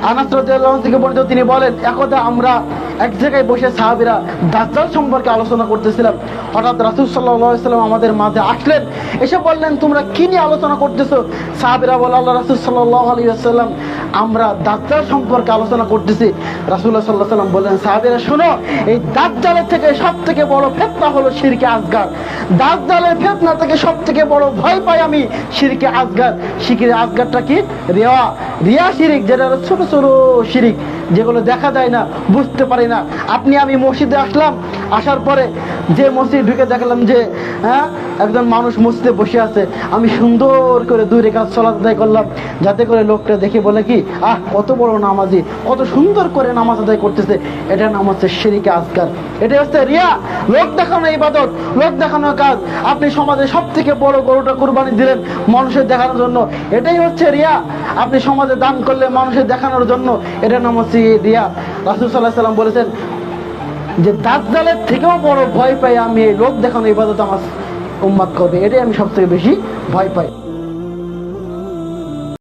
আনাস রাদিয়াল্লাহু আনহু থেকে বর্ণিত, তিনি বলেন, একদা আমরা এক জায়গায় বসে সাহাবীরা দাজ্জাল সম্পর্কে আলোচনা করতেছিলাম। হঠাৎ রাসূল সাল্লাল্লাহু আলাইহি ওয়াসাল্লাম আমাদের মাঝে আসলেন, এসে বললেন, তোমরা কি নিয়ে আলোচনা করতেছো? সাহাবীরা বলে, আল্লাহ রাসূল সাল্লাল্লাহু আলাইহি ওয়াসাল্লাম, আমরা দাজ্জাল সম্পর্কে আলোচনা করতেছি। রাসূলুল্লাহ সাল্লাল্লাহু আলাইহি ওয়াসাল্লাম বললেন, সাহাবীরা শোনো, এই দাজ্জালের থেকে সবথেকে বড় ফিতনা হলো শিরকে আসগার। দাজ্জালের ফিতনা থেকে সবথেকে বড় ভয় পাই আমি শিরকে আসগার। শিরকে আসগারটা কি? রিয়া শিরিক, যেটা ছোট ছোট শিরিক, যেগুলো দেখা যায় না, বুঝতে পারি না। আমি মসজিদে আসলাম, আসার পরে যে মসজিদ ঢুকে দেখলাম যে একজন মানুষ মসজিদে বসে আছে, আমি সুন্দর করে 2 রাকাত সালাত আদায় করলাম, যাতে করে লোকটা দেখে বলে কি, কত বড় নামাজি, কত সুন্দর করে নামাজ আদায় করতেছে। এটা নাম হচ্ছে শিরকে আসগার। এটা হচ্ছে রিয়া, লোক দেখানো ইবাদত, লোক দেখানো কাজ। আপনি সমাজে সব থেকে বড় গরুটা কুরবানি দিলেন মানুষের দেখানোর জন্য, এটাই হচ্ছে রিয়া। আপনি সমাজে দান করলে মানুষের দেখানোর জন্য, এটার নাম হচ্ছে রিয়া। রাসূল সাল্লাল্লাহু আলাইহি ওয়াসাল্লাম বলেছেন যে দাজ্জালের থেকেও বড় ভয় পাই আমি এই লোক দেখানো ইবাদত আমার উম্মত করবে, এটাই আমি সবথেকে বেশি ভয় পাই।